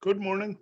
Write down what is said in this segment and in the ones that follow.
Good morning.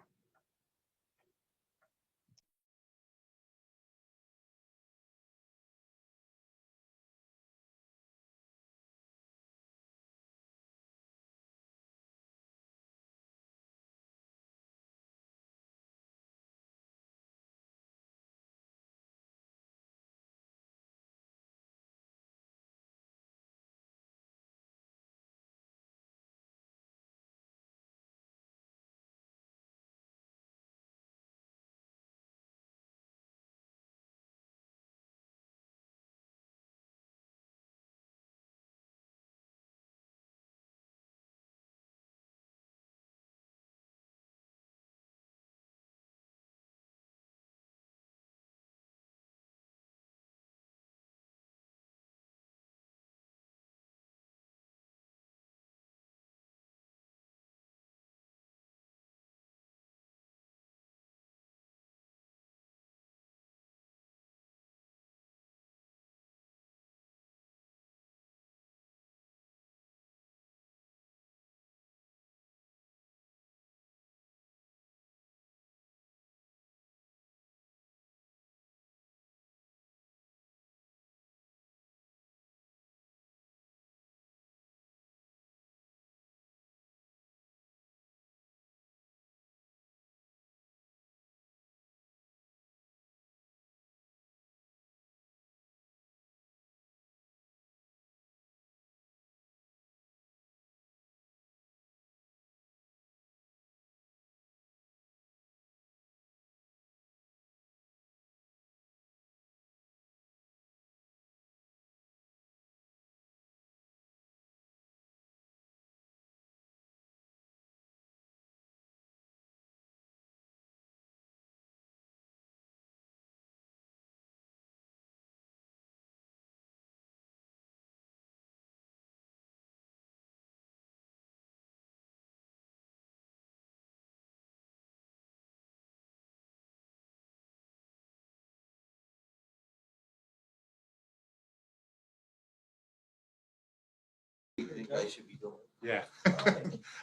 You think I should be doing? Yeah,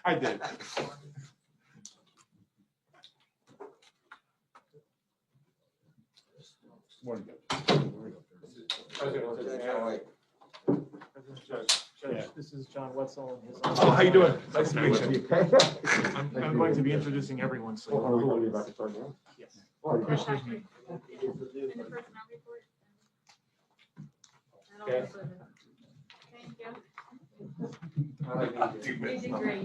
I did. Morning. Judge, this is John Wetzel. And his Oh, how you doing? Nice to meet you. I'm going to be introducing everyone. So yes. Commissioners meeting. Okay. Thank you. You did great.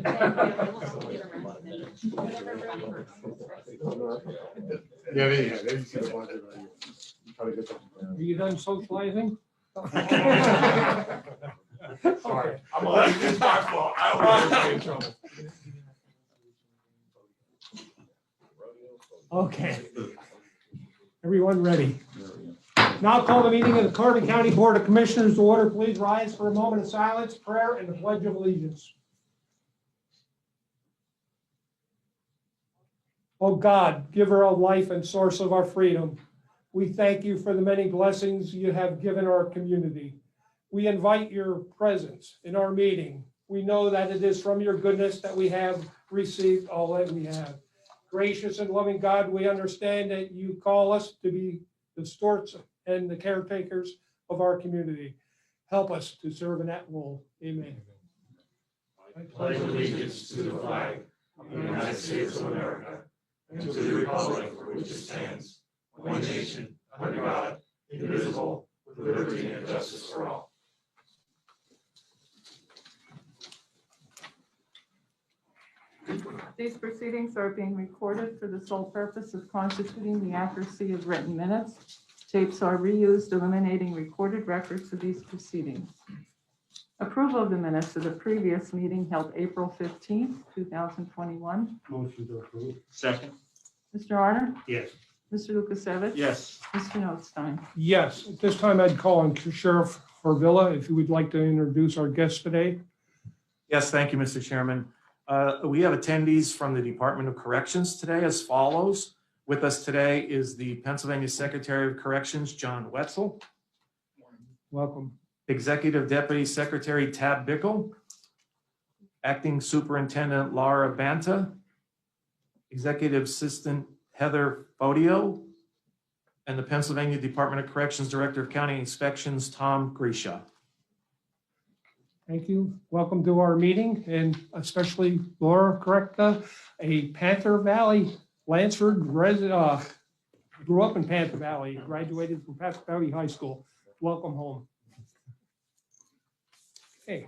Yeah, they see the budget. Are you done socializing? Sorry, it's my fault. I always get in trouble. Okay. Everyone ready? Now call the meeting of the Carbon County Board of Commissioners to order. Please rise for a moment of silence, prayer, and the Pledge of Allegiance. Oh God, giver of life and source of our freedom, we thank you for the many blessings you have given our community. We invite your presence in our meeting. We know that it is from your goodness that we have received all that we have. Gracious and loving God, we understand that you call us to be the stewards and the caretakers of our community. Help us to serve in that role. Amen. I pledge allegiance to the flag of the United States of America and to the republic for which it stands, one nation, under God, indivisible, with liberty and justice for all. These proceedings are being recorded for the sole purpose of constituting the accuracy of written minutes. Tapes are reused, eliminating recorded records of these proceedings. Approval of the minutes of the previous meeting held April 15th, 2021. Motion to approve. Second. Mr. Arner? Yes. Mr. Lukasevich? Yes. Mr. Notstein? Yes, at this time I'd call on Sheriff Farvilla if you would like to introduce our guest today. Yes, thank you, Mr. Chairman. We have attendees from the Department of Corrections today as follows. With us today is the Pennsylvania Secretary of Corrections, John Wetzel. Welcome. Executive Deputy Secretary Tab Bickle. Acting Superintendent Laura Banta. Executive Assistant Heather Bodio, and the Pennsylvania Department of Corrections Director of County Inspections, Tom Grisha. Thank you. Welcome to our meeting, and especially Laura Correcta, a Panther Valley, Lansford resident, grew up in Panther Valley, graduated from Panther Valley High School. Welcome home. Okay.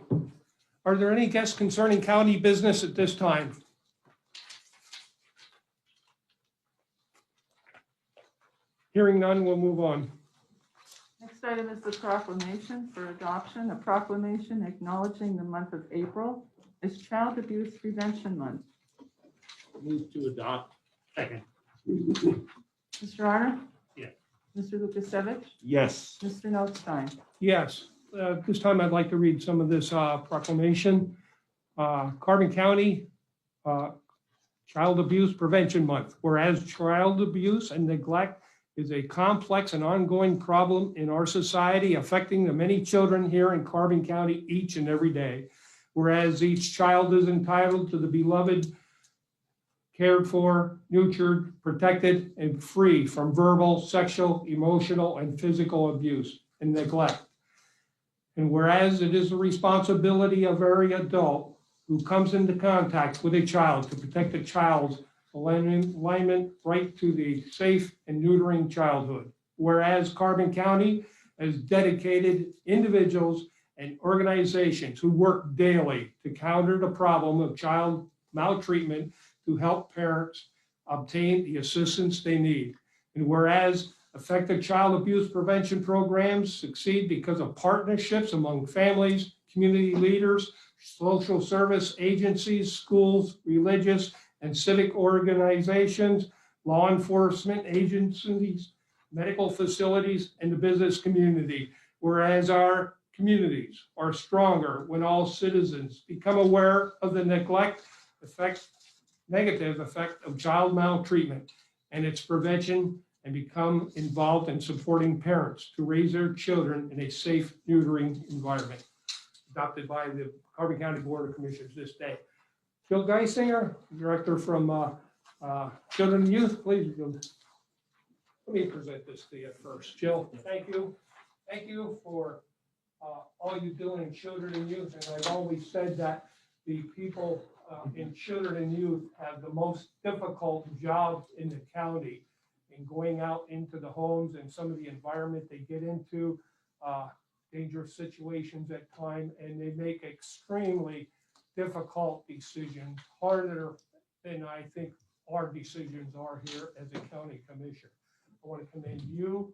Are there any guests concerning county business at this time? Hearing none, we'll move on. Next item is the proclamation for adoption, a proclamation acknowledging the month of April as Child Abuse Prevention Month. Move to adopt. Second. Mr. Honor? Yes. Mr. Lukasevich? Yes. Mr. Notstein? Yes, this time I'd like to read some of this proclamation. Carbon County Child Abuse Prevention Month. Whereas child abuse and neglect is a complex and ongoing problem in our society, affecting the many children here in Carbon County each and every day. Whereas each child is entitled to the beloved, cared for, nurtured, protected, and free from verbal, sexual, emotional, and physical abuse and neglect. And whereas it is the responsibility of every adult who comes into contact with a child to protect the child's alignment right to the safe and neutering childhood. Whereas Carbon County has dedicated individuals and organizations who work daily to counter the problem of child maltreatment to help parents obtain the assistance they need. And whereas effective child abuse prevention programs succeed because of partnerships among families, community leaders, social service agencies, schools, religious and civic organizations, law enforcement agencies, medical facilities, and the business community. Whereas our communities are stronger when all citizens become aware of the negative effect of child maltreatment and its prevention, and become involved in supporting parents to raise their children in a safe neutering environment. Adopted by the Carbon County Board of Commissioners this day. Jill Geisinger, Director from Children and Youth, please. Let me present this to you first. Jill, thank you. Thank you for all you do in children and youth. And I've always said that the people in children and youth have the most difficult job in the county in going out into the homes and some of the environment they get into, dangerous situations at times, and they make extremely difficult decisions, harder than I think our decisions are here as a county commissioner. I want to commend you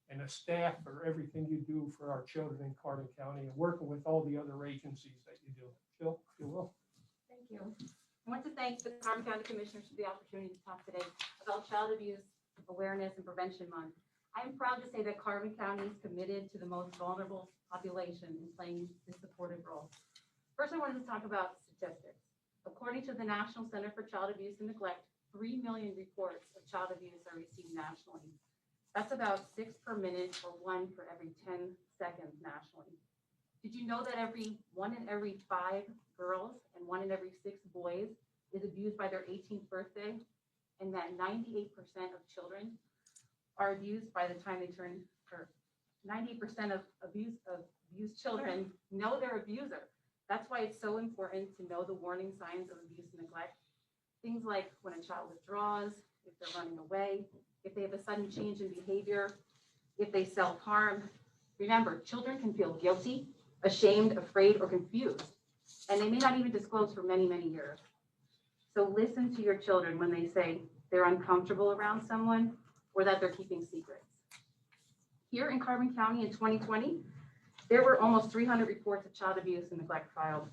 and the staff for everything you do for our children in Carbon County and working with all the other agencies that you do. Jill, if you will. Thank you. I want to thank the Carbon County Commissioners for the opportunity to talk today about Child Abuse Awareness and Prevention Month. I am proud to say that Carbon County is committed to the most vulnerable population in playing this supportive role. First, I wanted to talk about statistics. According to the National Center for Child Abuse and Neglect, 3 million reports of child abuse are received nationally. That's about 6 per minute or 1 for every 10 seconds nationally. Did you know that 1 in every 5 girls and 1 in every 6 boys is abused by their 18th birthday, and that 98% of children are abused by the time they turn, or 90% of abused children know their abuser. That's why it's so important to know the warning signs of abuse and neglect. Things like when a child withdraws, if they're running away, if they have a sudden change in behavior, if they self-harm. Remember, children can feel guilty, ashamed, afraid, or confused, and they may not even disclose for many, many years. So listen to your children when they say they're uncomfortable around someone or that they're keeping secrets. Here in Carbon County in 2020, there were almost 300 reports of child abuse and neglect filed.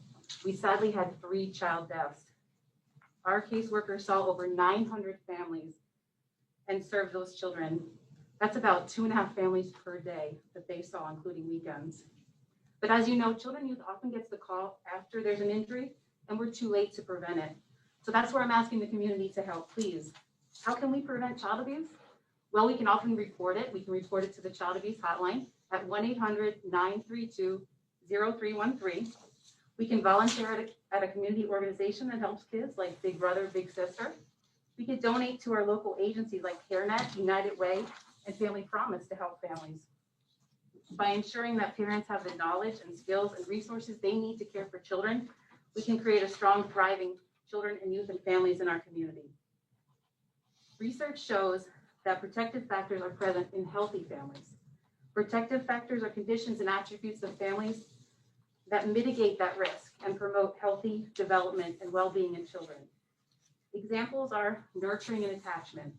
We sadly had 3 child deaths. Our caseworkers saw over 900 families and served those children. That's about 2.5 families per day that they saw, including weekends. But as you know, children and youth often gets the call after there's an injury and we're too late to prevent it. So that's where I'm asking the community to help, please. How can we prevent child abuse? Well, we can often report it. We can report it to the Child Abuse Hotline at 1-800-932-0313. We can volunteer at a community organization that helps kids like Big Brother, Big Sister. We could donate to our local agencies like CareNet, United Way, and Family Promise to help families. By ensuring that parents have the knowledge and skills and resources they need to care for children, we can create a strong, thriving children and youth and families in our community. Research shows that protective factors are present in healthy families. Protective factors are conditions and attributes of families that mitigate that risk and promote healthy development and well-being in children. Examples are nurturing and attachment,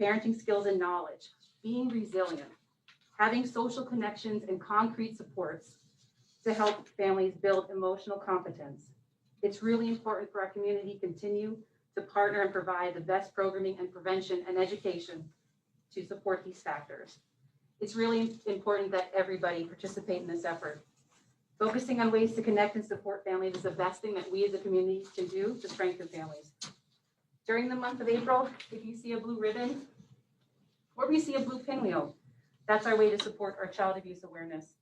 parenting skills and knowledge, being resilient, having social connections and concrete supports to help families build emotional competence. It's really important for our community to continue to partner and provide the best programming and prevention and education to support these factors. It's really important that everybody participate in this effort. Focusing on ways to connect and support families is the best thing that we as a community can do to strengthen families. During the month of April, if you see a blue ribbon or if you see a blue pinwheel, that's our way to support our child abuse awareness.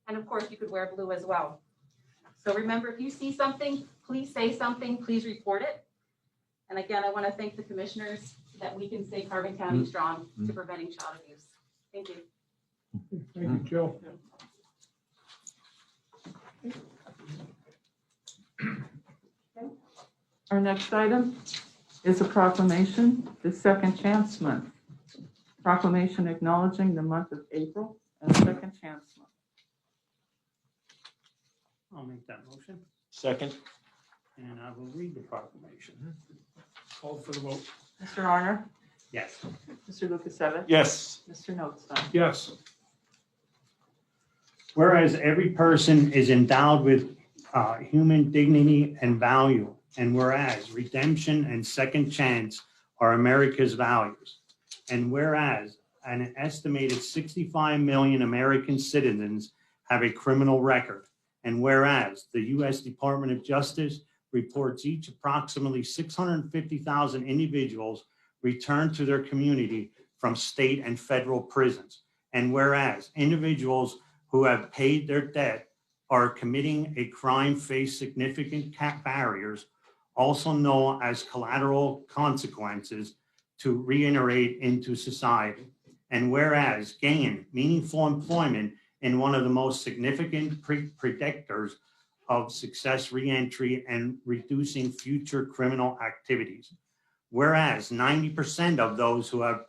And of course, you could wear blue as well. So remember, if you see something, please say something, please report it. And again, I want to thank the commissioners that we can say Carbon County strong to preventing child abuse. Thank you. Thank you, Jill. Our next item is a proclamation, the Second Chance Month. Proclamation acknowledging the month of April as Second Chance Month. I'll make that motion, Second. and I will read the proclamation. Call for the vote. Mr. Arner, Yes. Mr. Lukasevich, Yes. Mr. Notstein. Yes. Whereas every person is endowed with human dignity and value, and whereas redemption and second chance are America's values, and whereas an estimated 65 million American citizens have a criminal record, and whereas the U.S. Department of Justice reports each approximately 650,000 individuals return to their community from state and federal prisons, and whereas individuals who have paid their debt are committing a crime face significant barriers, also known as collateral consequences, to reintegrate into society. And whereas gain meaningful employment in one of the most significant predictors of success reentry and reducing future criminal activities. Whereas 90% of those who have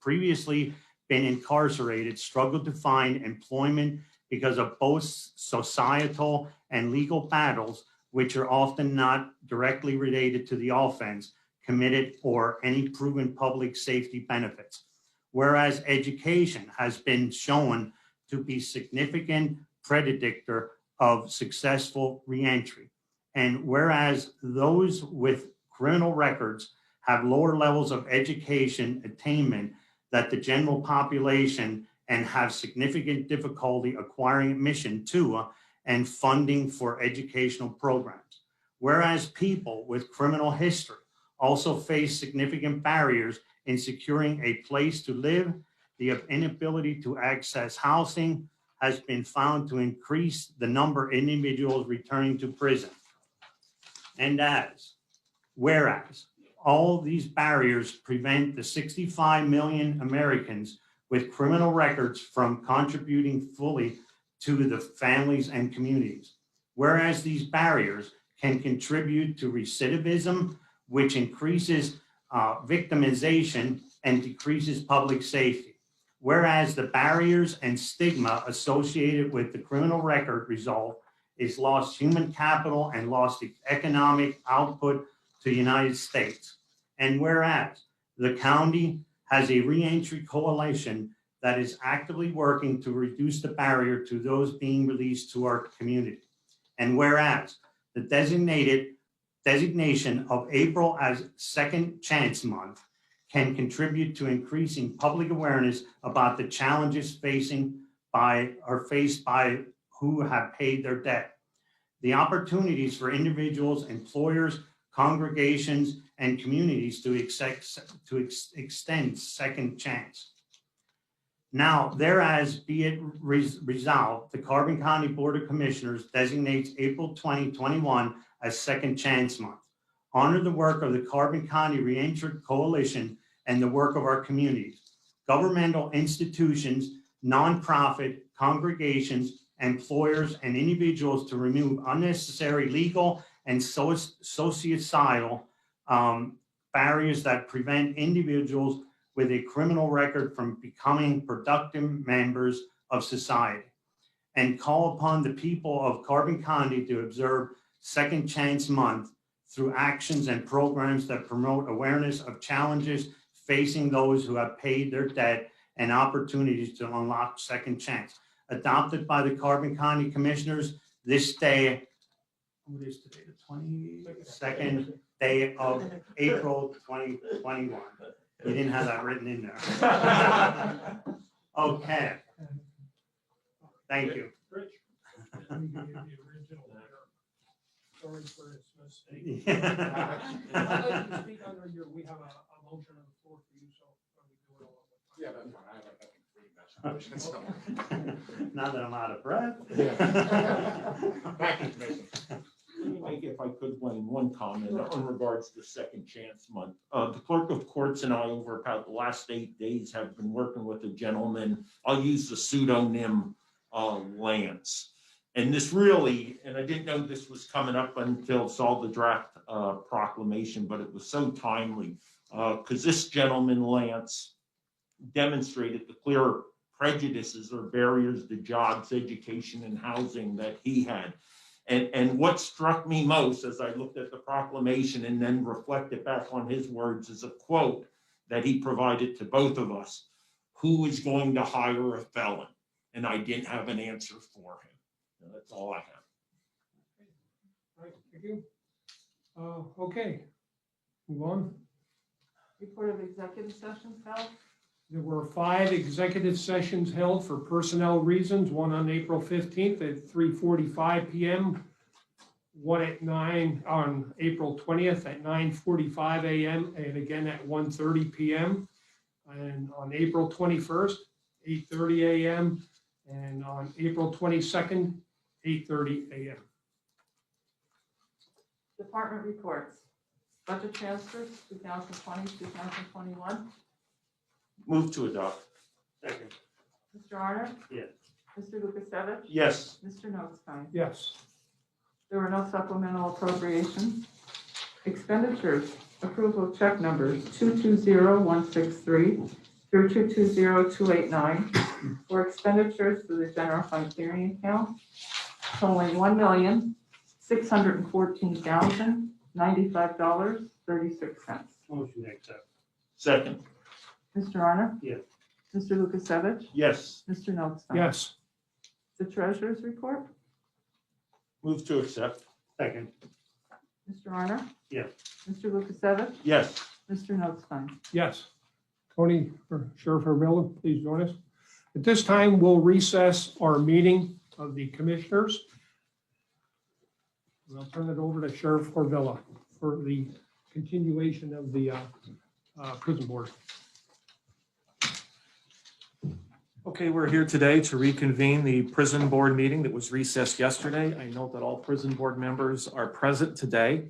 previously been incarcerated struggle to find employment because of both societal and legal battles, which are often not directly related to the offense committed or any proven public safety benefits. Whereas education has been shown to be significant predictor of successful reentry. And whereas those with criminal records have lower levels of education attainment that the general population and have significant difficulty acquiring admission to and funding for educational programs. Whereas people with criminal history also face significant barriers in securing a place to live, the inability to access housing has been found to increase the number of individuals returning to prison. And whereas all these barriers prevent the 65 million Americans with criminal records from contributing fully to the families and communities. Whereas these barriers can contribute to recidivism, which increases victimization and decreases public safety. Whereas the barriers and stigma associated with the criminal record result is lost human capital and lost economic output to the United States. And whereas the county has a reentry coalition that is actively working to reduce the barrier to those being released to our community. And whereas the designation of April as Second Chance Month can contribute to increasing public awareness about the challenges faced by who have paid their debt. The opportunities for individuals, employers, congregations, and communities to extend second chance. Now, thereas be it resolved, the Carbon County Board of Commissioners designates April 2021 as Second Chance Month. honor the work of the Carbon County Reentry Coalition and the work of our communities, governmental institutions, nonprofit congregations, employers, and individuals to remove unnecessary legal and societal barriers that prevent individuals with a criminal record from becoming productive members of society, and call upon the people of Carbon County to observe Second Chance Month through actions and programs that promote awareness of challenges facing those who have paid their debt and opportunities to unlock second chance. Adopted by the Carbon County Commissioners this day, what is today, the 22nd day of April 2021. You didn't have that written in there. Okay. Thank you. Rich? We gave you the original letter. Sorry for its mistake. Yeah. I'd like to speak under your, we have a motion on the floor for you, so we do it all at Yeah, that's fine. I have nothing for you, Mr. Now that I'm out of breath. Thank you, Commissioner. Let me make, if I could, Wayne, one comment in regards to Second Chance Month. The clerk of courts and I, over about the last 8 days, have been working with a gentleman. I'll use the pseudonym Lance. And this really, and I didn't know this was coming up until saw the draft proclamation, but it was so timely because this gentleman, Lance, demonstrated the clear prejudices or barriers to jobs, education, and housing that he had. And what struck me most as I looked at the proclamation and then reflected back on his words is a quote that he provided to both of us. Who is going to hire a felon? And I didn't have an answer for him. And that's all I have. All right, thank you. Okay, move on. Report of executive sessions held. There were 5 executive sessions held for personnel reasons, one on April 15th at 3:45 p.m., one at 9 on April 20th at 9:45 a.m., and again at 1:30 p.m., and on April 21st, 8:30 a.m., and on April 22nd, 8:30 a.m. Department reports. Budget transfers 2020, 2021. Move to adopt. Second. Mr. Arner? Yes. Mr. Lukasevich? Yes. Mr. Notstein? Yes. There were no supplemental appropriations. Expenditures. Approval of check numbers 220163 through 220289 for expenditures to the general fund clearing account totaling $1,614,095.36. Motion to accept. Second. Mr. Arner? Yes. Mr. Lukasevich? Yes. Mr. Notstein? Yes. The treasurer's report. Move to accept. Second. Mr. Arner? Yes. Mr. Lukasevich? Yes. Mr. Notstein? Yes. Tony, or Sheriff Arvilla, please join us. At this time, we'll recess our meeting of the commissioners. And I'll turn it over to Sheriff Arvilla for the continuation of the prison board. Okay, we're here today to reconvene the prison board meeting that was recessed yesterday. I note that all prison board members are present today.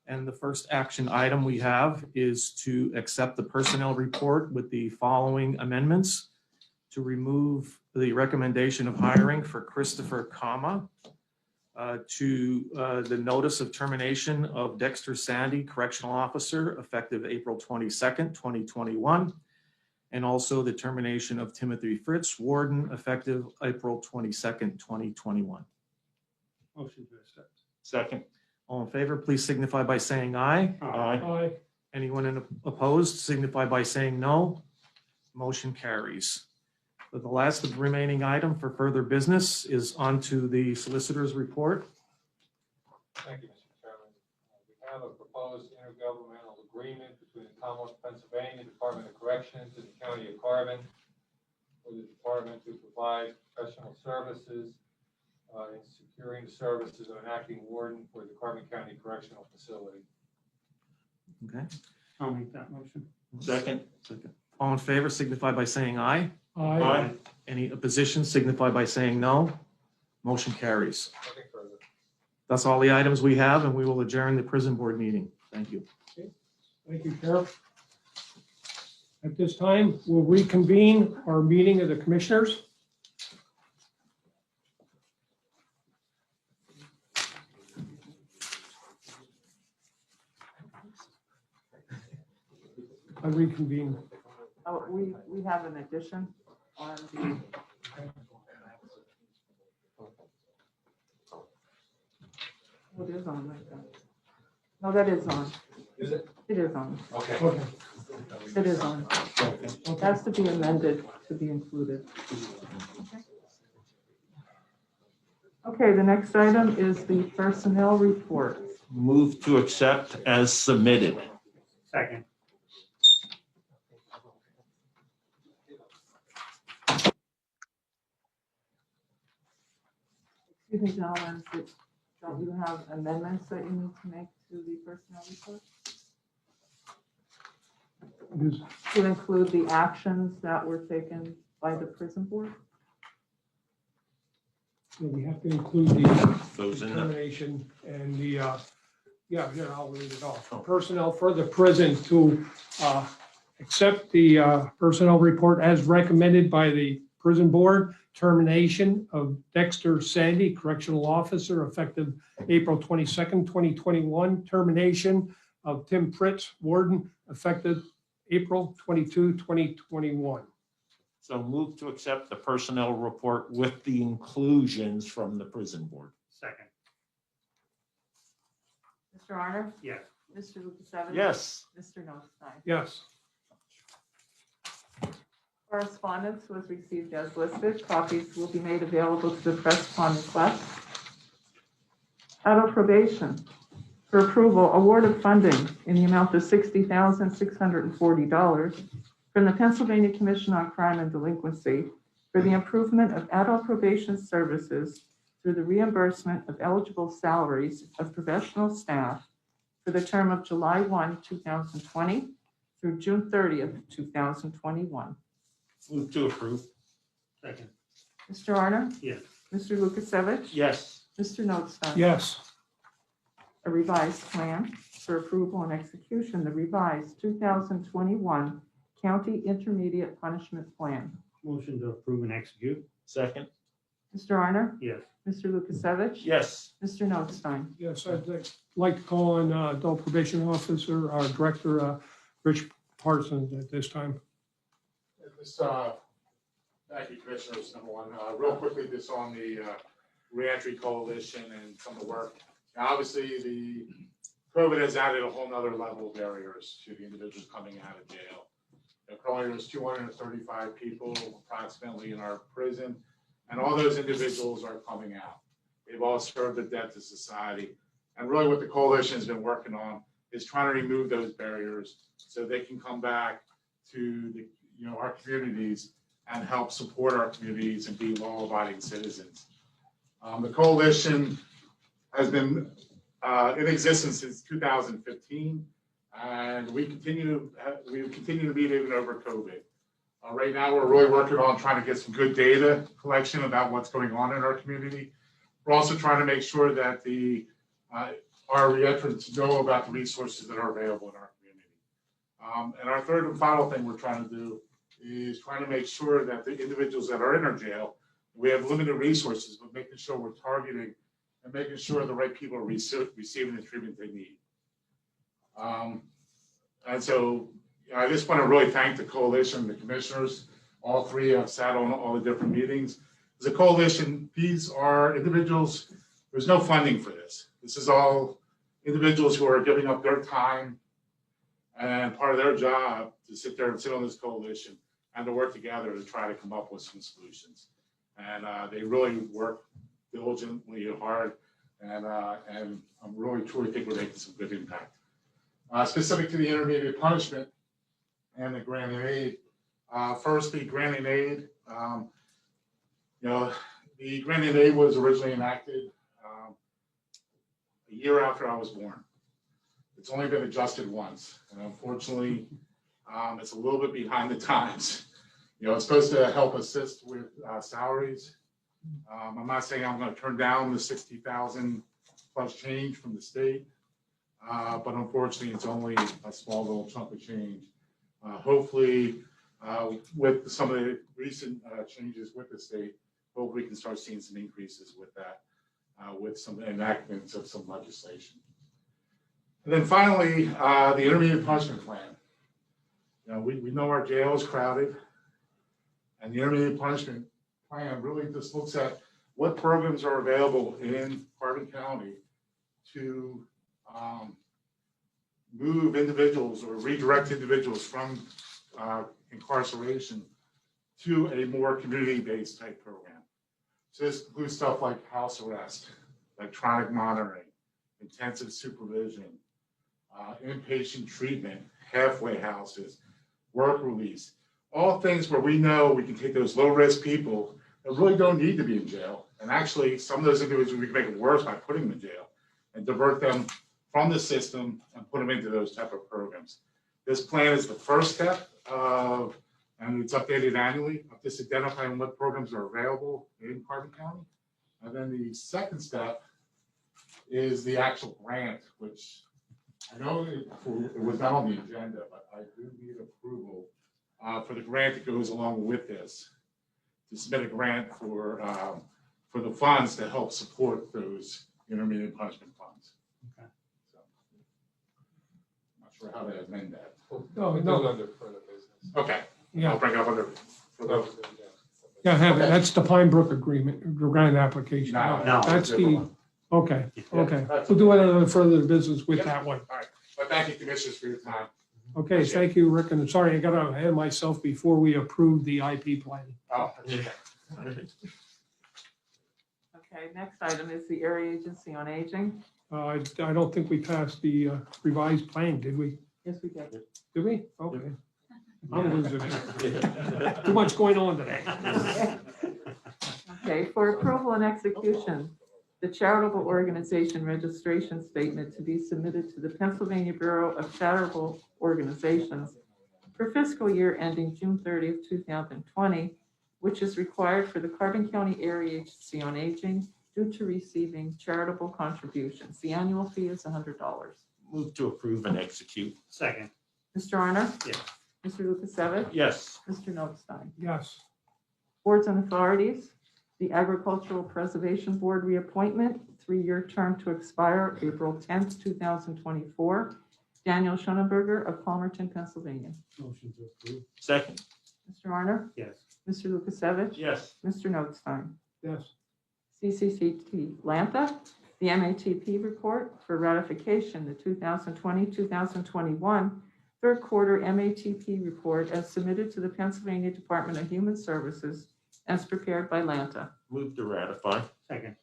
And the first action item we have is to accept the personnel report with the following amendments: to remove the recommendation of hiring for Christopher Kama, to the notice of termination of Dexter Sandy, correctional officer, effective April 22nd, 2021, and also the termination of Timothy Fritz, warden, effective April 22nd, 2021. Motion to accept. Second. All in favor, please signify by saying aye. Aye. Aye. Anyone opposed, signify by saying no. Motion carries. But the last of the remaining item for further business is on to the solicitor's report. Thank you, Mr. Chairman. We have a proposed intergovernmental agreement between the Commonwealth of Pennsylvania, Department of Corrections, and the County of Carbon for the department to provide professional services in securing the services of an acting warden for the Carbon County Correctional Facility. Okay. I'll make that motion. Second. All in favor, signify by saying aye. Aye. Any opposition, signify by saying no. Motion carries. Nothing further. That's all the items we have, and we will adjourn the prison board meeting. Thank you. Thank you, Sheriff. At this time, we'll reconvene our meeting of the commissioners. I reconvene. Oh, we have an addition on the, it is on like that. No, that is on. Is it? It is on. Okay. Okay. It is on. It has to be amended to be included. Okay, the next item is the personnel report. Move to accept as submitted. Second. Excuse me, gentlemen, don't you have amendments that you need to make to the personnel report? To include the actions that were taken by the prison board? We have to include the Those in the, determination and the, I'll read it off. Personnel for the prison to accept the personnel report as recommended by the prison board. Termination of Dexter Sandy, correctional officer, effective April 22nd, 2021. Termination of Tim Pritz, warden, effective April 22, 2021. so move to accept the personnel report with the inclusions from the prison board. Second. Mr. Arner? Yes. Mr. Lukasevich? Yes. Mr. Notstein? Yes. Correspondence was received as listed. Copies will be made available to the press upon request. Adult probation for approval, award of funding in the amount of $60,640 from the Pennsylvania Commission on Crime and Delinquency for the improvement of adult probation services through the reimbursement of eligible salaries of professional staff for the term of July 1, 2020 through June 30th, 2021. Move to approve. Second. Mr. Arner? Yes. Mr. Lukasevich? Yes. Mr. Notstein? Yes. A revised plan for approval and execution, the revised 2021 County Intermediate Punishment Plan. Motion to approve and execute. Second. Mr. Arner? Yes. Mr. Lukasevich? Yes. Mr. Notstein? Yes, I'd like to call on adult probation officer, our director, Rich Parsons at this time. Thank you, Commissioners. Number one, real quickly, this on the reentry coalition and some of the work. Now, obviously, the COVID has added a whole nother level of barriers to the individuals coming out of jail. Currently, there's 235 people approximately in our prison, and all those individuals are coming out. They've all served a debt to society. And really what the coalition has been working on is trying to remove those barriers so they can come back to the, our communities and help support our communities and be law-abiding citizens. The coalition has been in existence since 2015, and we continue to meet even over COVID. Right now, we're really working on trying to get some good data collection about what's going on in our community. We're also trying to make sure that our reentrants know about the resources that are available in our community. And our third and final thing we're trying to do is trying to make sure that the individuals that are in our jail, we have limited resources, but making sure we're targeting and making sure the right people are receiving the treatment they need. And so I just want to really thank the coalition, the commissioners. All three have sat on all the different meetings. As a coalition, these are individuals, there's no funding for this. This is all individuals who are giving up their time and part of their job to sit there and sit on this coalition and to work together to try to come up with some solutions. And they really work diligently hard, and I really truly think we're making some good impact. Specific to the intermediate punishment and the grant and aid, first the grant and aid, the grant and aid was originally enacted a year after I was born. It's only been adjusted once, and unfortunately, it's a little bit behind the times. It's supposed to help assist with salaries. I'm not saying I'm going to turn down the 60,000 plus change from the state, but unfortunately, it's only a small little chunk of change. Hopefully, with some of the recent changes with the state, hopefully we can start seeing some increases with that, with some enactments of some legislation. And then finally, the intermediate punishment plan. You know, we know our jail is crowded, and the intermediate punishment plan really just looks at what programs are available in Carbon County to move individuals or redirect individuals from incarceration to a more community-based type program. So this includes stuff like house arrest, electronic monitoring, intensive supervision, inpatient treatment, halfway houses, work release, all things where we know we can take those low-risk people that really don't need to be in jail. And actually, some of those individuals, we can make it worse by putting them in jail and divert them from the system and put them into those type of programs. This plan is the first step of, and it's updated annually, of just identifying what programs are available in Carbon County. And then the second step is the actual grant, which I know it was not on the agenda, but I do need approval for the grant that goes along with this, to submit a grant for the funds to help support those intermediate punishment funds. Okay. So, not sure how to amend that. No, It no. goes under further business. Okay, I'll Yeah, bring it up under. yeah, have it. Okay. That's the Pine Brook agreement, grant application. No, No. That's the, okay, okay. That's- We'll do it under further business with that one. All right, but thank you, commissioners, for your time. Okay, thank you, Rick, and sorry, I got ahead of myself before we approved the IP plan. Oh, okay. Okay, next item is the Area Agency on Aging. I don't think we passed the revised plan, did we? Yes, we did. Did we? Okay. I'm losing it. Too much going on today. Okay, for approval and execution, the charitable organization registration statement to be submitted to the Pennsylvania Bureau of Charitable Organizations for fiscal year ending June 30th, 2020, which is required for the Carbon County Area Agency on Aging due to receiving charitable contributions. The annual fee is $100. Move to approve and execute. Second. Mr. Arner? Yes. Mr. Lukasevich? Yes. Mr. Notstein? Yes, Boards and authorities, the Agricultural Preservation Board reappointment, 3-year term to expire April 10th, 2024. Daniel Schoenberger of Palmerton, Pennsylvania. Motion to approve. Second. Mr. Arner? Yes. Mr. Lukasevich? Yes. Mr. Notstein? yes, CCCT Lantha, the MATP report for ratification, the 2020-2021 third quarter MATP report as submitted to the Pennsylvania Department of Human Services as prepared by Lantha. Move to ratify. Second.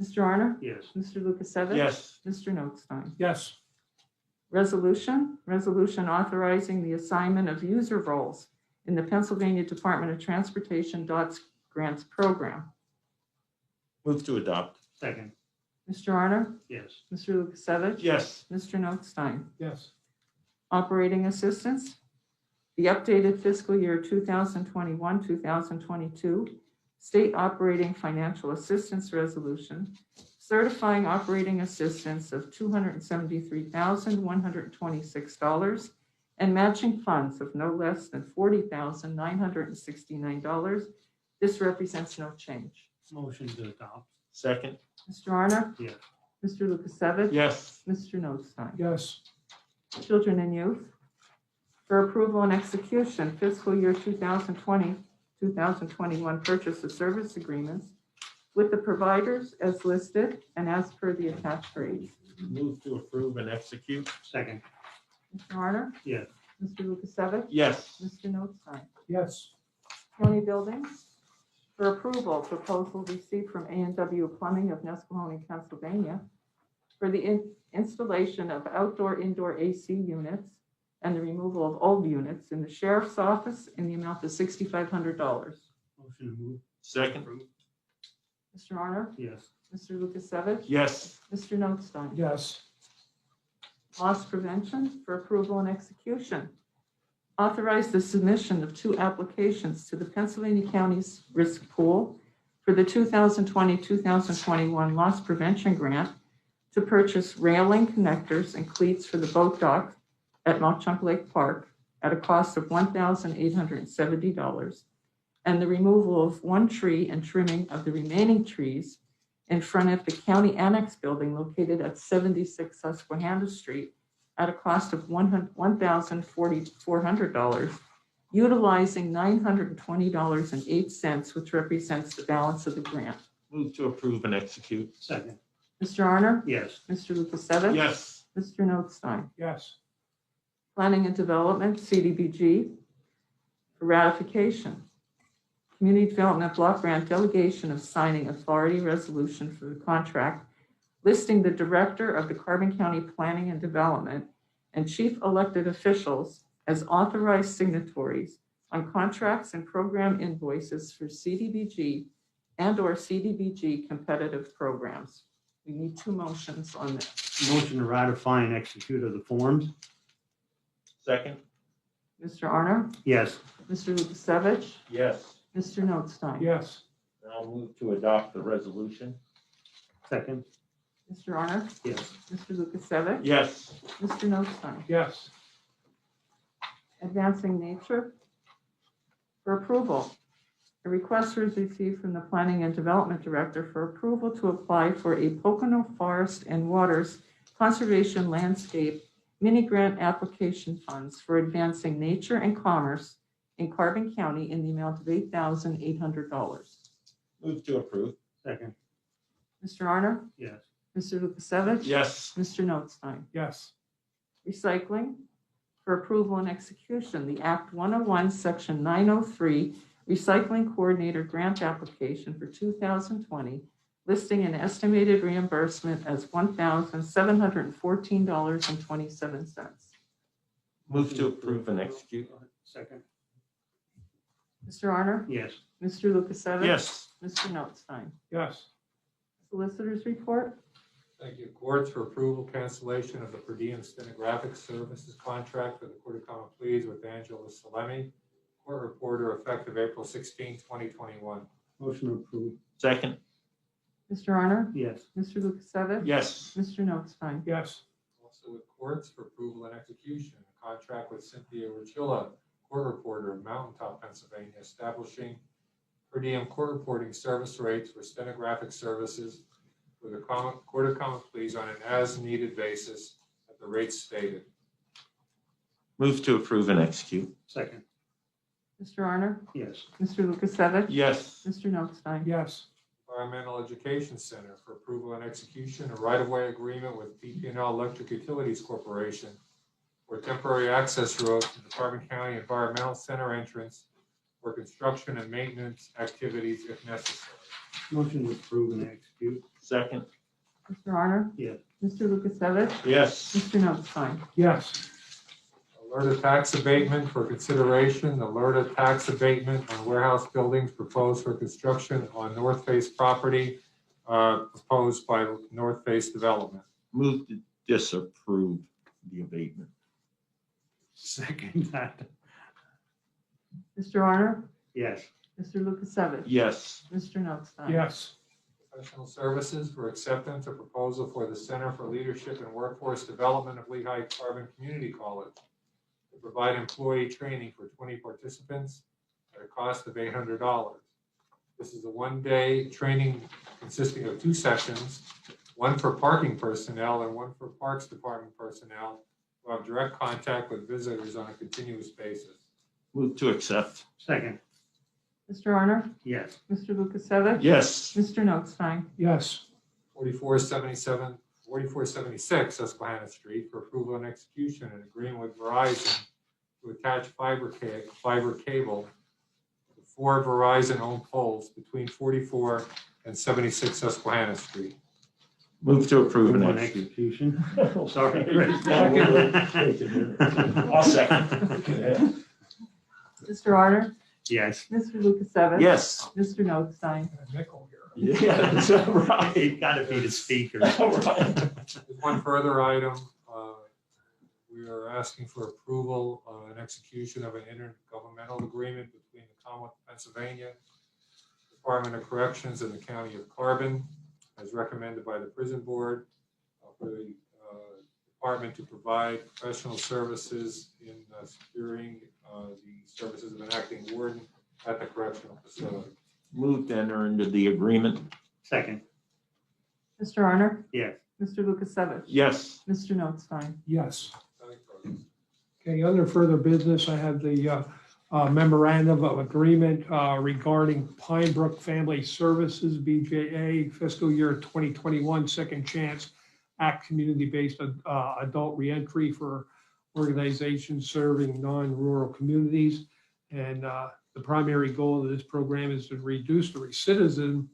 Mr. Arner? Yes. Mr. Lukasevich? Yes. Mr. Notstein? yes, Resolution authorizing the assignment of user roles in the Pennsylvania Department of Transportation DOTS grants program. Move to adopt. Second. Mr. Arner? Yes. Mr. Lukasevich? Yes. Mr. Notstein? yes, Operating assistance, the updated fiscal year 2021-2022 state operating financial assistance resolution, certifying operating assistance of $273,126 and matching funds of no less than $40,969. This represents no change. Motion to adopt. Second. Mr. Arner? Yes. Mr. Lukasevich? Yes. Mr. Notstein? yes, Children and Youth. For approval and execution, fiscal year 2020-2021 purchase of service agreements with the providers as listed and as per the attached grades. Move to approve and execute. Second. Mr. Harner? Yes. Mr. Lukasevich? Yes. Mr. Notstein? yes, County Buildings. For approval, proposal received from A&W Plumbing of Nesquehoning, Pennsylvania for the installation of outdoor-indoor AC units and the removal of old units in the sheriff's office in the amount of $6,500. Motion to move. Second. Mr. Arner? Yes. Mr. Lukasevich? Yes. Mr. Notstein? yes, Loss prevention for approval and execution. Authorize the submission of 2 applications to the Pennsylvania County's Risk Pool for the 2020-2021 Loss Prevention Grant to purchase railing connectors and cleats for the boat dock at Mock Chunk Lake Park at a cost of $1,870, and the removal of one tree and trimming of the remaining trees in front of the County Annex Building located at 76 Susquehanna Street at a cost of $1,400, utilizing $920.08, which represents the balance of the grant. Move to approve and execute. Second. Mr. Arner? Yes. Mr. Lukasevich? Yes. Mr. Notstein? Yes. Planning and Development, CDBG, for ratification. Community Development Block Grant Delegation of Signing Authority Resolution for the contract listing the Director of the Carbon County Planning and Development and chief elected officials as authorized signatories on contracts and program invoices for CDBG and/or CDBG competitive programs. We need two motions on this. Motion to ratify and execute of the forms. Second. Mr. Arner? Yes. Mr. Lukasevich? Yes. Mr. Notstein? Yes. I'll move to adopt the resolution. Second. Mr. Arner? Yes. Mr. Lukasevich? Yes. Mr. Notstein? Yes. Advancing Nature. For approval, a request was received from the Planning and Development Director for approval to apply for a Pocono Forest and Waters Conservation Landscape mini grant application funds for advancing nature and commerce in Carbon County in the amount of $8,800. Move to approve. Second. Mr. Arner? Yes. Mr. Lukasevich? Yes. Mr. Notstein? Yes. Recycling. For approval and execution, the Act 101, Section 903, Recycling Coordinator Grant Application for 2020, listing an estimated reimbursement as $1,714.27. Move to approve and execute. Second. Mr. Arner? Yes. Mr. Lukasevich? Yes. Mr. Notstein? Yes. Solicitors report? Thank you. Courts for approval cancellation of the per diem stenographic services contract for the Court of Common Pleas with Angela Salemi, court reporter effective April 16, 2021. Motion approved. Second. Mr. Arner? Yes. Mr. Lukasevich? Yes. Mr. Notstein? Yes. Also with courts for approval and execution, a contract with Cynthia Richilla, court reporter of Mountaintop, Pennsylvania, establishing per diem court reporting service rates for stenographic services for the Court of Common Pleas on an as-needed basis at the rates stated. Move to approve and execute. Second. Mr. Arner? Yes. Mr. Lukasevich? Yes. Mr. Notstein? Yes. Environmental Education Center for approval and execution, a right-of-way agreement with PP&L Electric Utilities Corporation for temporary access road to the Carbon County Environmental Center entrance for construction and maintenance activities if necessary. Motion to approve and execute. Second. Mr. Arner? Yes. Mr. Lukasevich? Yes. Mr. Notstein? Yes. Alerta tax abatement for consideration, the Alerta tax abatement on warehouse buildings proposed for construction on North Face property, proposed by North Face Development. Move to disapprove the abatement. Second that. Mr. Arner? Yes. Mr. Lukasevich? Yes. Mr. Notstein? Yes. Professional services for acceptance of proposal for the Center for Leadership and Workforce Development of Lehigh Carbon Community College to provide employee training for 20 participants at a cost of $800. This is a one-day training consisting of 2 sessions, one for parking personnel and one for Parks Department personnel who have direct contact with visitors on a continuous basis. Move to accept. Second. Mr. Arner? Yes. Mr. Lukasevich? Yes. Mr. Notstein? Yes. 4476 Susquehanna Street for approval and execution, an agreement with Verizon to attach fiber cable to 4 Verizon-owned poles between 44 and 76 Susquehanna Street. Move to approve and One execute. execution. Sorry. I'll second. Mr. Arner? Yes. Mr. Lukasevich? Yes. Mr. Notstein? A nickel here. Yeah, that's right. It gotta be the speaker. Right. One further item, we are asking for approval and execution of an intergovernmental agreement between the Commonwealth of Pennsylvania, Department of Corrections, and the County of Carbon, as recommended by the Prison Board, for the department to provide professional services in securing the services of an acting warden at the correctional facility. Move to enter into the agreement. Second, Mr. Arner? yes. Mr. Lukasevich? Yes. Mr. Notstein? Yes. County Clerk. Okay, under further business, I have the memorandum of agreement regarding Pine Brook Family Services, BJA, fiscal year 2021 Second Chance Act Community-Based Adult Reentry for organizations serving non-rural communities. And the primary goal of this program is to reduce the recidivism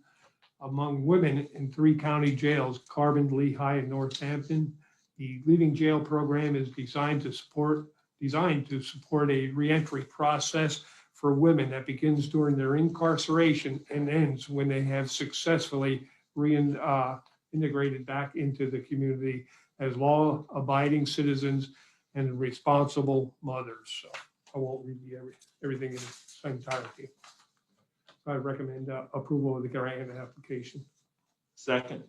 among women in 3 county jails, Carbon, Lehigh, and Northampton. The Leaving Jail program is designed to support a reentry process for women that begins during their incarceration and ends when they have successfully integrated back into the community as law-abiding citizens and responsible mothers. So I won't read everything in its entirety. I recommend approval of the grant application. Second.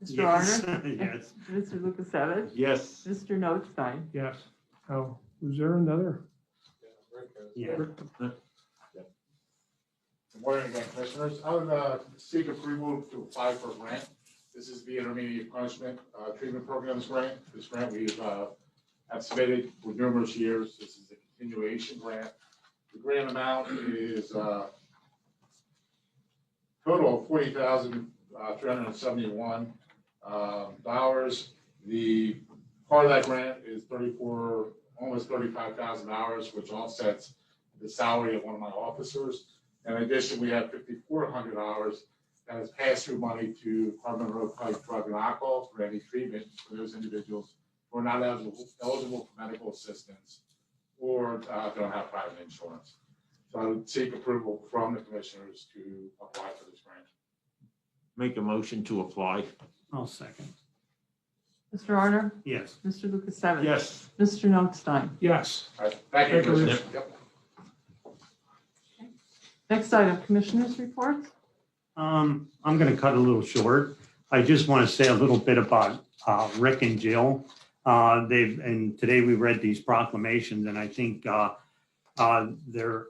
Mr. Yes. Arner? Yes. Mr. Lukasevich? Yes. Mr. Notstein? Yes. Oh, was there another? Yeah, Rick has- Yeah. Good morning again, Commissioners. I would seek approval to apply for a grant. This is the Intermediate Punishment Treatment Programs grant. This grant we've have submitted for numerous years. This is a continuation grant. The grant amount is total of $40,371. The part of that grant is almost $35,000, which offsets the salary of one of my officers. In addition, we have $5,400 that is pass-through money to Carbon Road Pike Drug and Alcohol for any treatment for those individuals who are not eligible for medical assistance or don't have private insurance. So I would seek approval from the commissioners to apply for this grant. Make a motion to apply. I'll second. Mr. Arner? Yes. Mr. Lukasevich? Yes. Mr. Notstein? Yes. All right, thank you, Thank you. Commissioners. Yep. Next item, Commissioners' reports. I'm going to cut a little short. I just want to say a little bit about Rick and Jill. And today we read these proclamations, and I think they're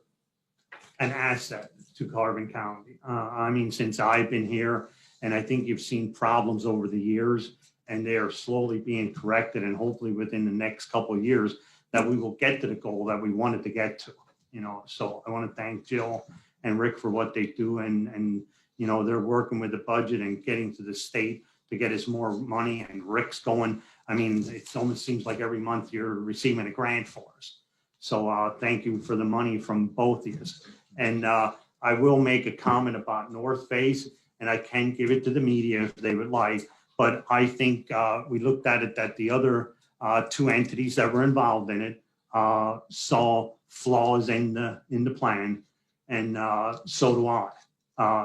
an asset to Carbon County. I mean, since I've been here, and I think you've seen problems over the years, and they are slowly being corrected, and hopefully within the next couple of years that we will get to the goal that we wanted to get to. So I want to thank Jill and Rick for what they do, and they're working with the budget and getting to the state to get us more money, and Rick's going. I mean, it almost seems like every month you're receiving a grant for us. So thank you for the money from both of you. And I will make a comment about North Face, and I can give it to the media if they would like, but I think we looked at it that the other 2 entities that were involved in it saw flaws in the plan, and so do I.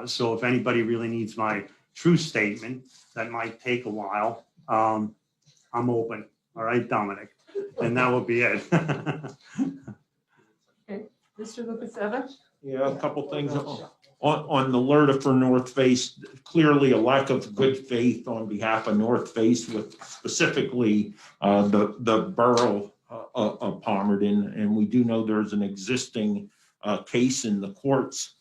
So if anybody really needs my true statement, that might take a while. I'm open. All right, Dominic, and that will be it. Mr. Lukasevich? Yeah, a couple things on the LERTA for North Face. Clearly a lack of good faith on behalf of North Face with specifically the borough of Palmerton. And we do know there's an existing case in the courts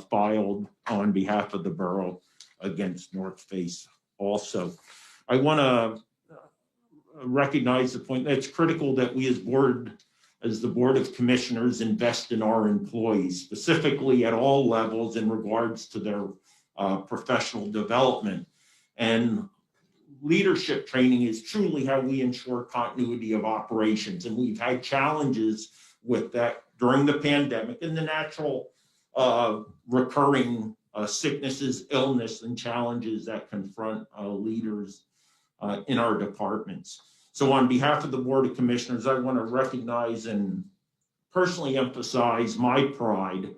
filed on behalf of the borough against North Face also. I want to recognize the point that it's critical that we as the Board of Commissioners invest in our employees, specifically at all levels in regards to their professional development. And leadership training is truly how we ensure continuity of operations. And we've had challenges with that during the pandemic and the natural recurring sicknesses, illness, and challenges that confront leaders in our departments. So on behalf of the Board of Commissioners, I want to recognize and personally emphasize my pride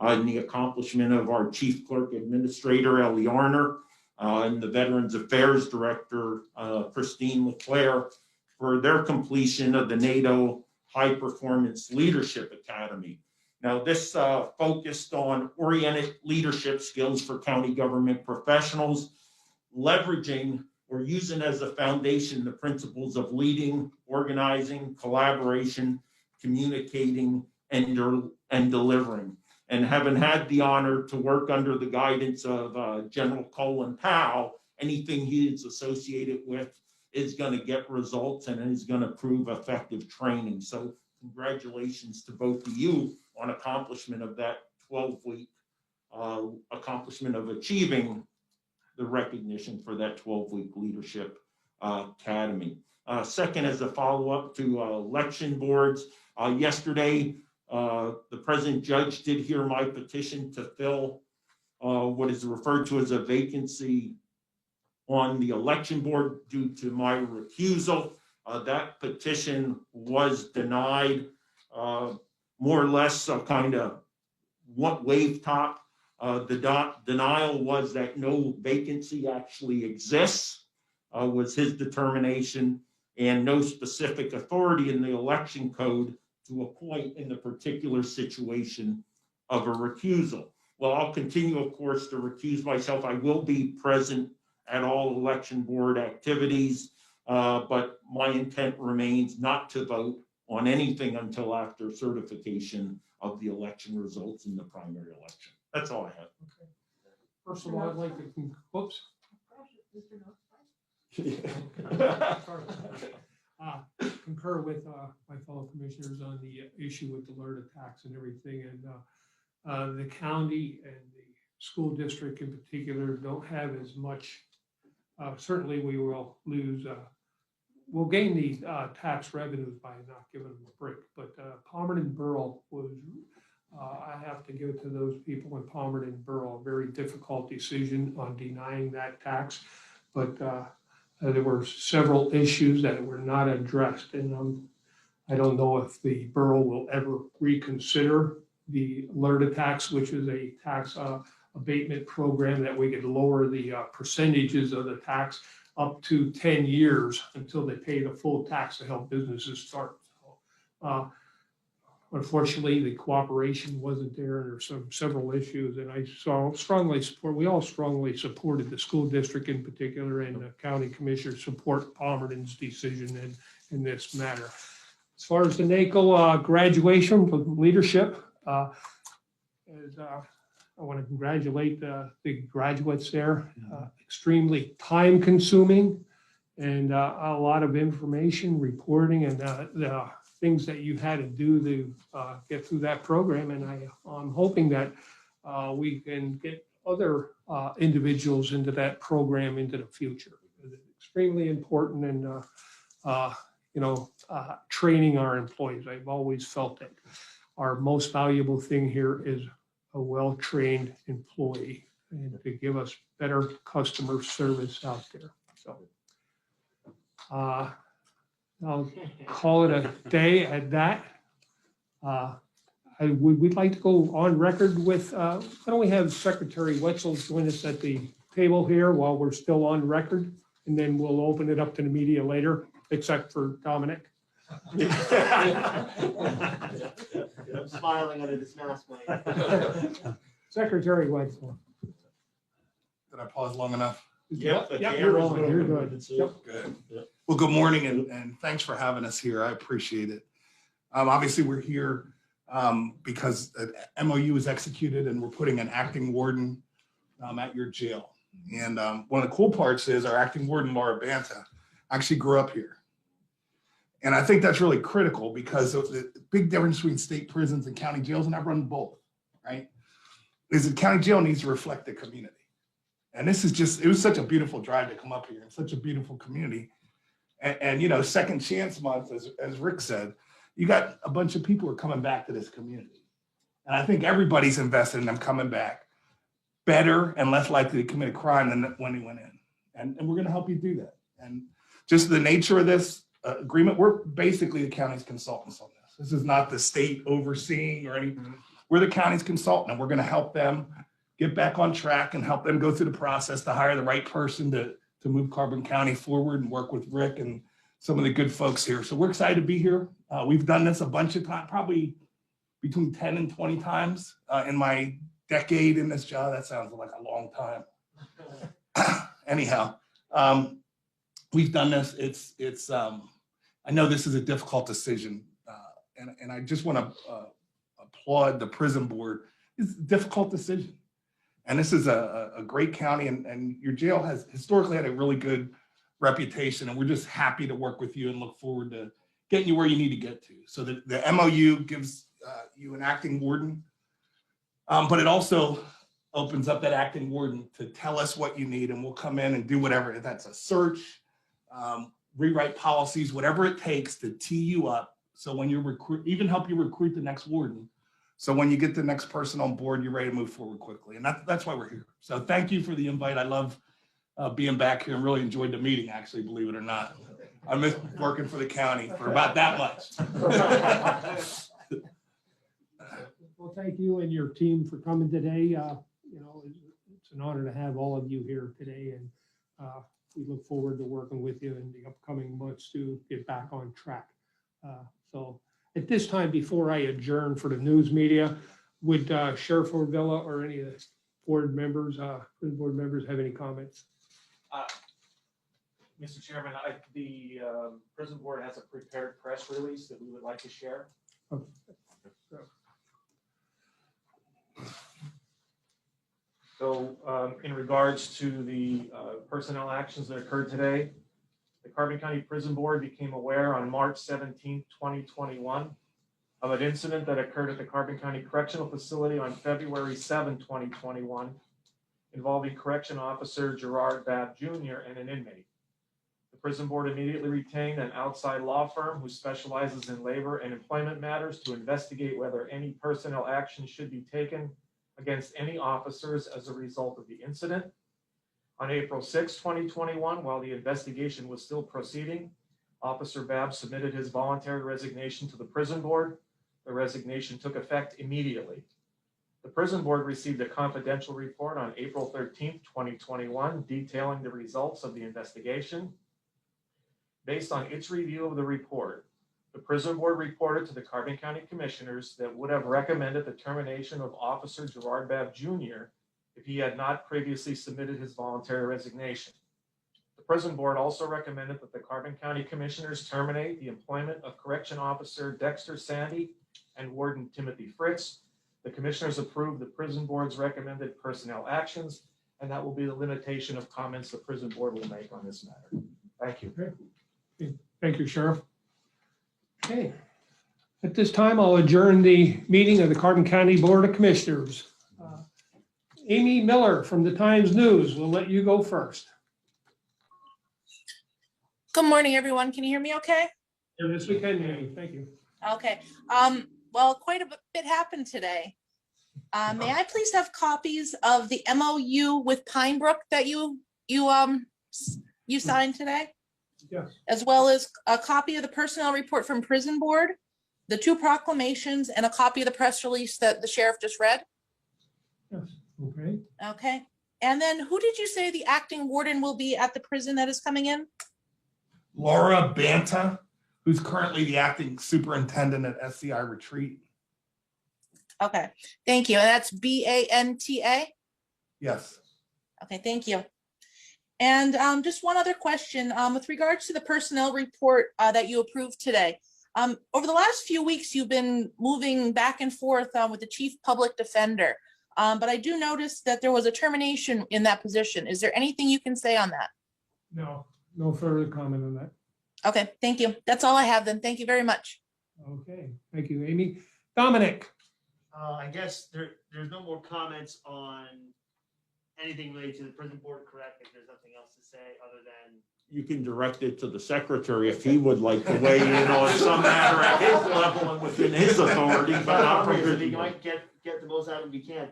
in the accomplishment of our Chief Clerk Administrator, Ellie Arner, and the Veterans Affairs Director, Christine LeClaire, for their completion of the NATO High Performance Leadership Academy. Now, this focused on oriented leadership skills for county government professionals, leveraging or using as a foundation the principles of leading, organizing, collaboration, communicating, and delivering. And having had the honor to work under the guidance of General Colin Powell, anything he is associated with is going to get results and is going to prove effective training. So congratulations to both of you on accomplishment of that 12-week accomplishment of achieving the recognition for that 12-week leadership academy. Second, as a follow-up to election boards, yesterday, the president judge did hear my petition to fill what is referred to as a vacancy on the election board due to my recusal. That petition was denied, more or less a kind of wave top. The denial was that no vacancy actually exists, was his determination, and no specific authority in the election code to appoint in the particular situation of a recusal. Well, I'll continue, of course, to recuse myself. I will be present at all election board activities, but my intent remains not to vote on anything until after certification of the election results in the primary election. That's all I have. Okay. First of all, I'd like to, whoops. Concur with my fellow commissioners on the issue with the LERTA tax and everything. And the county and the school district in particular don't have as much. Certainly we will lose, we'll gain the tax revenues by not giving them a break. But Palmerton and Borough was, I have to give it to those people in Palmerton and Borough, a very difficult decision on denying that tax. But there were several issues that were not addressed, and I don't know if the borough will ever reconsider the LERTA tax, which is a tax abatement program that we could lower the percentages of the tax up to 10 years until they pay the full tax to help businesses start. Unfortunately, the cooperation wasn't there, and there's several issues, and I strongly support, we all strongly supported the school district in particular, and the county commissioners support Palmerton's decision in this matter. As far as the NACO graduation for leadership, I want to congratulate the graduates there. Extremely time consuming and a lot of information reporting and the things that you had to do to get through that program. And I'm hoping that we can get other individuals into that program into the future. It's extremely important in training our employees. I've always felt that our most valuable thing here is a well-trained employee and to give us better customer service out there. So I'll call it a day at that. We'd like to go on record with, why don't we have Secretary Wetzel join us at the table here while we're still on record, and then we'll open it up to the media later, except for Dominic. I'm smiling under this mask, Mike. Secretary Wetzel. Did I pause long enough? Yep, You're on. You're good. Yep. Good. Well, good morning and thanks for having us here. I appreciate it. Obviously, we're here because an MOU is executed and we're putting an acting warden at your jail. And one of the cool parts is our acting warden, Laura Banta, actually grew up here. And I think that's really critical because the big difference between state prisons and county jails, and I've run both, right, is the county jail needs to reflect the community. And this is just, it was such a beautiful drive to come up here and such a beautiful community. And you know, Second Chance Month, as Rick said, you got a bunch of people who are coming back to this community. And I think everybody's invested in them coming back better and less likely to commit a crime than when they went in. And we're going to help you do that. And just the nature of this agreement, we're basically the county's consultants on this. This is not the state overseeing or anything. We're the county's consultant, and we're going to help them get back on track and help them go through the process to hire the right person to move Carbon County forward and work with Rick and some of the good folks here. So we're excited to be here. We've done this a bunch of times, probably between 10 and 20 times in my decade in this job. That sounds like a long time. Anyhow, we've done this. I know this is a difficult decision, and I just want to applaud the prison board. It's a difficult decision. And this is a great county, and your jail has historically had a really good reputation, and we're just happy to work with you and look forward to getting you where you need to get to. So the MOU gives you an acting warden, but it also opens up that acting warden to tell us what you need, and we'll come in and do whatever. If that's a search, rewrite policies, whatever it takes to tee you up. So when you recruit, even help you recruit the next warden. So when you get the next person on board, you're ready to move forward quickly. And that's why we're here. So thank you for the invite. I love being back here and really enjoyed the meeting, actually, believe it or not. I miss working for the county for about that much. Well, thank you and your team for coming today. It's an honor to have all of you here today, and we look forward to working with you in the upcoming months to get back on track. So at this time, before I adjourn for the news media, would Sheriff Orvilla or any of the board members, prison board members, have any comments? Mr. Chairman, the prison board has a prepared press release that we would like to share. Okay. So in regards to the personnel actions that occurred today, the Carbon County Prison Board became aware on March 17, 2021 of an incident that occurred at the Carbon County Correctional Facility on February 7, 2021 involving Correction Officer Gerard Babb Jr. and an inmate. The prison board immediately retained an outside law firm who specializes in labor and employment matters to investigate whether any personnel action should be taken against any officers as a result of the incident. On April 6, 2021, while the investigation was still proceeding, Officer Babb submitted his voluntary resignation to the prison board. The resignation took effect immediately. The prison board received a confidential report on April 13, 2021, detailing the results of the investigation. Based on its review of the report, the prison board reported to the Carbon County Commissioners that would have recommended the termination of Officer Gerard Babb Jr. if he had not previously submitted his voluntary resignation. The prison board also recommended that the Carbon County Commissioners terminate the employment of Correction Officer Dexter Sandy and Warden Timothy Fritz. The Commissioners approved the prison board's recommended personnel actions, and that will be the limitation of comments the prison board will make on this matter. Thank you. Thank you, Sheriff. Okay. At this time, I'll adjourn the meeting of the Carbon County Board of Commissioners. Amy Miller from the Times News will let you go first. Good morning, everyone. Can you hear me okay? Yes, we can, Amy. Thank you. Okay. Well, quite a bit happened today. May I please have copies of the MOU with Pine Brook that you signed today? Yes. As well as a copy of the personnel report from prison board, the 2 proclamations, and a copy of the press release that the sheriff just read? Yes. Okay. Okay. And then who did you say the acting warden will be at the prison that is coming in? Laura Banta, who's currently the acting superintendent at SCI Retreat. Okay. Thank you. And that's Banta? Yes. Okay. Thank you. And just one other question with regards to the personnel report that you approved today. Over the last few weeks, you've been moving back and forth with the chief public defender. But I do notice that there was a termination in that position. Is there anything you can say on that? No further comment on that. Okay, thank you. That's all I have then. Thank you very much. Okay, thank you, Amy. Dominic. I guess there's no more comments on anything related to the prison board, correct? If there's nothing else to say other than. You can direct it to the secretary if he would like to weigh in on some matter at his level and within his authority, but not from We his. might get the most out of him we can.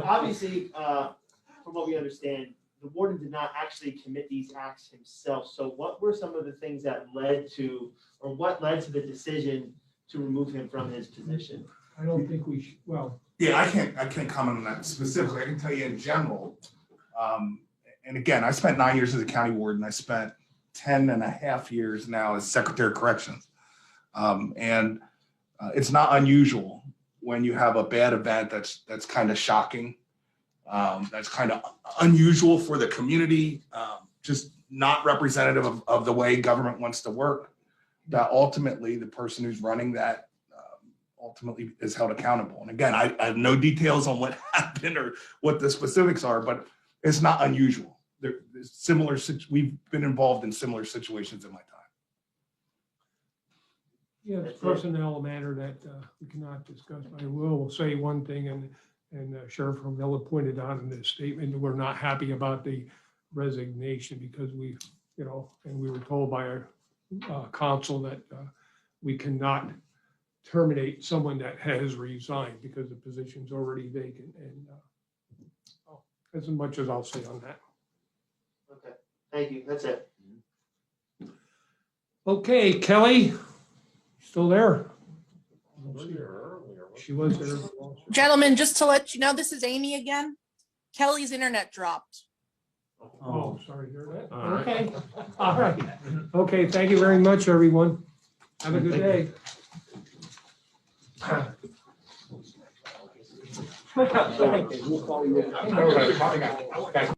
Obviously, from what we understand, the warden did not actually commit these acts himself. So what were some of the things that led to, or what led to the decision to remove him from his position? I don't think we should, well. Yeah, I can't comment on that specifically. I can tell you in general. And again, I spent 9 years as a county warden. I spent 10 and a half years now as Secretary of Corrections. It's not unusual when you have a bad event that's kind of shocking. That's kind of unusual for the community, just not representative of the way government wants to work, that ultimately the person who's running that ultimately is held accountable. And again, I have no details on what happened or what the specifics are, but it's not unusual. We've been involved in similar situations in my time. Yeah, it's personnel matter that we cannot discuss. I will say one thing, and Sheriff Romella pointed out in his statement, that we're not happy about the resignation because we were told by our counsel that we cannot terminate someone that has resigned because the position's already vacant. And as much as I'll say on that. Okay, thank you, that's it. Okay, Kelly, still there? She was there. Gentlemen, just to let you know, this is Amy again. Kelly's internet dropped. Oh, sorry to hear that. All right. Okay, all right. Okay, thank you very much, everyone. Have a good day. Everybody, calling out.